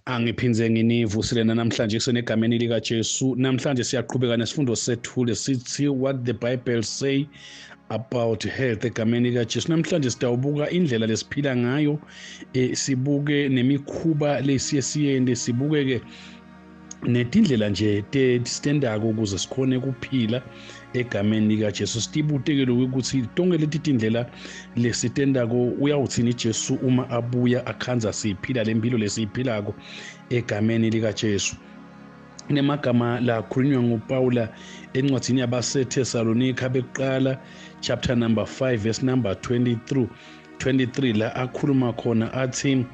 Angiphinze nginivuselena namhlanje kusenegameni lika Jesu. Namhlanje siyaqhubeka nesifundo sethu lesithi what the Bible say about health egameni lika Jesu. Namhlanje sitawubuka indlela lesiphila ngayo, sibuke nemikhuba lesiye siyende, sibuke ke netindlela nje tesitendako ukuze sikhone kuphila egameni lika Jesu. Sitibutekele ukuthi tonke leti tindlela lesitendako uyawuthini Jesu uma abuya akhanza siphila lempilo lesiyiphilako egameni lika Jesu. Nemagama la khulunywa nguPaula encwadini yabaseThesalonika bekuqala chapter number 5 verse number 23 la akhuluma khona athi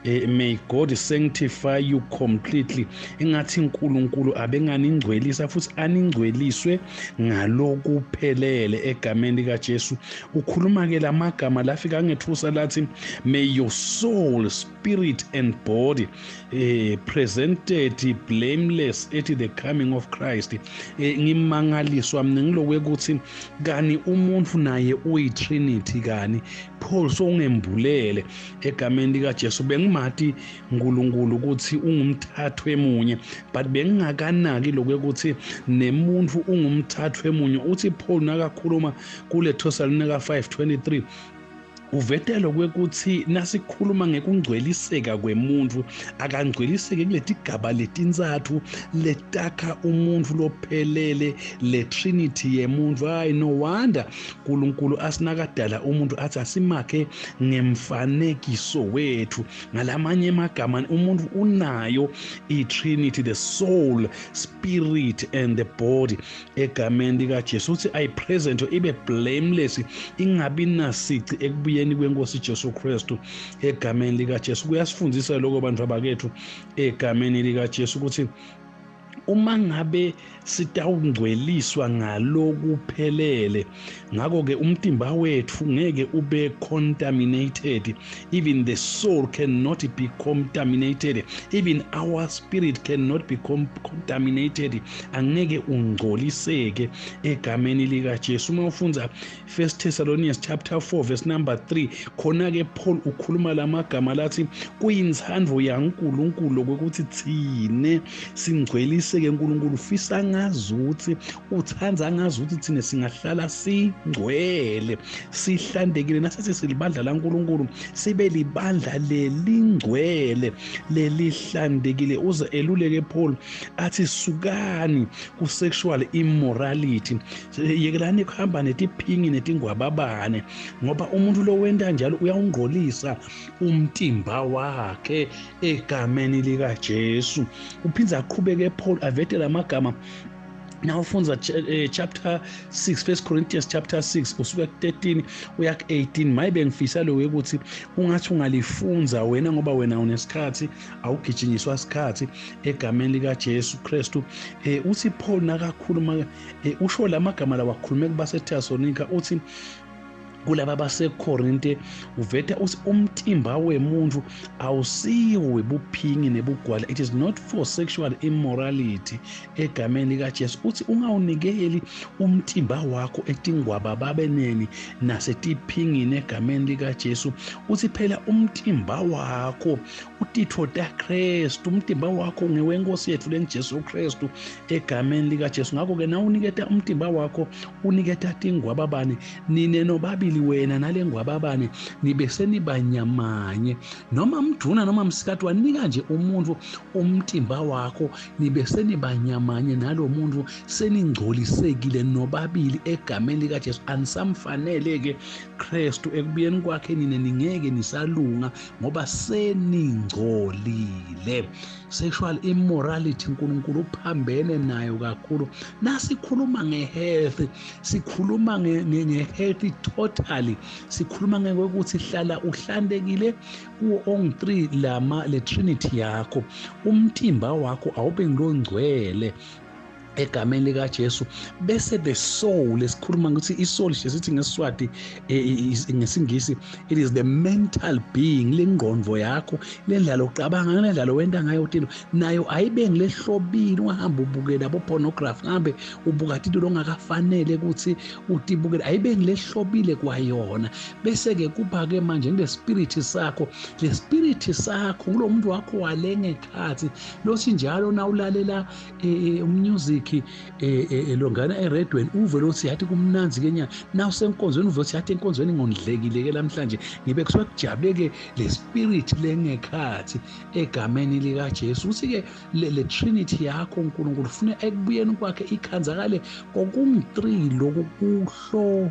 may God sanctify you completely. Engathi uNkulunkulu abenganingcwelisa futhi aningcweliswe ngalokuphelele egameni lika Jesu. Ukhuluma ke lamagama lafika ngethusa lathi may your soul, spirit and body presented blameless at the coming of Christ. Ngimangaliswa mina ngilokuthi kani umuntu naye uyiTrinity kani Paul songembulele egameni lika Jesu. Bengimati uNkulunkulu ukuthi ungumthathu emunye, but bengingakanaki lokuthi nemuntu ungumthathu emunye. Uthi Paul nakakhuluma kule Thesalonika 5:23 uvetelo kwekuthi nasikhuluma ngekungcweliseka kwemuntu akangcweliseke kuleti gaba letinzathu letakha umuntu lophelele le Trinity yemuntu. Hayi, no wonder uNkulunkulu asinakadala umuntu athi asimakhe ngemfanekiso wethu. Ngalamanye amagama umuntu unayo iTrinity, the soul, spirit and the body egameni lika Jesu. Uthi ayipresent ibe blameless, ingabi nasici ekubuyeni kwenkosi Jesu Kristu egameni lika Jesu. Kuyasifundisa lokho bantu abakethu egameni lika Jesu ukuthi uma ngabe sitawungcweliswa ngalokuphelele, ngako ke umtimba wethu ngeke ube contaminated. Even the soul cannot be contaminated, even our spirit cannot be contaminated. Angeke ungcoliseke egameni lika Jesu. Uma ufunza 1 Thessalonians chapter 4 verse number 3, khona ke Paul ukhuluma lamagama lathi kuyinzandvo yaNkulunkulu ukuthi thine singcwelise ke uNkulunkulu ufisa ngazuthi uthanza ngazuthi thina singahlala singcwele sihlandekile, nasethi silibandla laNkulunkulu sibe libandla lelingcwele lelihlandekile. Uze eluleke Paul athi sukani ku sexual immorality, yekelani kuhamba netiphingi netingwababane, ngoba umuntu lo wenda njalo uyawungcolisa umtimba wakhe egameni lika Jesu. Uphinza aqhubeke Paul avete lamagama. Now ufunza chapter 6 1 Corinthians chapter 6 usuka ku13 uya ku18. Mayibe ngifisa lo ukuthi ungathi ungalifunza wena ngoba wena unesikhathi awugijinyiswa isikhathi egameni lika Jesu Kristu. Uthi Paul nakakhuluma usho lamagama la wakhulume kubaseThesalonika uthi kulaba baseKorinte uveta uthi umtimba wemuntu awusiwe buphingi nebugwala. It is not for sexual immorality egameni lika Jesu. Uthi ungawunikeli umtimba wakho etingwaba babeneni nasetiphingini egameni lika Jesu. Uthi phela umtimba wakho utitho taKristu, umtimba wakho ngewenkosi yethu lenjesu Kristu egameni lika Jesu. Ngakho ke na uniketa umtimba wakho uniketa tingwaba bani nine nobabili wena nalengwababane nibe senibanyamanye, noma mduna noma msikati wanika nje umuntu umtimba wakho nibe senibanyamanye nalo muntu seningcolisekile nobabili egameni lika Jesu. Anisamfanele ke Kristu ekubuyeni kwakhe nine ningeke nisalunga ngoba seningcolile. Sexual immorality uNkulunkulu uphambene nayo kakhulu. Nasikhuluma ngehealth, sikhuluma ngehealth totally, sikhuluma ngekuthi hlala uhlandekile kuwo on3 le Trinity yakho. Umtimba wakho awube ngongcwele egameni likaJesu bese the soul esikhuluma ukuthi isoul sithi ngeSiswati ngesingisi it is the mental being lengqondo yakho lendlela ocabanga lendlela wenda ngayo uthini nayo ayibe ngilehlobile ungahamba ubukela abo pornography ngambe ubuka into ongakafanele ukuthi utibukele ayibe ngilehlobile kwayona bese ke kuba ke manje ngile spirit sakho le spirit sakho kulomuntu wakho walengekhathi lothi njalo na ulalela music longana eredweni uve lothi yathi kumnanzi kenya na usenkonzweni uve lothi yathi enkonzweni ngondlekile ke namhlanje ngibe kusuke kujabuleke le spirit lengekhathi egameni lika Jesu uthi ke le trinity yakho uNkulunkulu ufuna ekubuyeni kwakhe ikhanzakale kokum3 lokuhlobile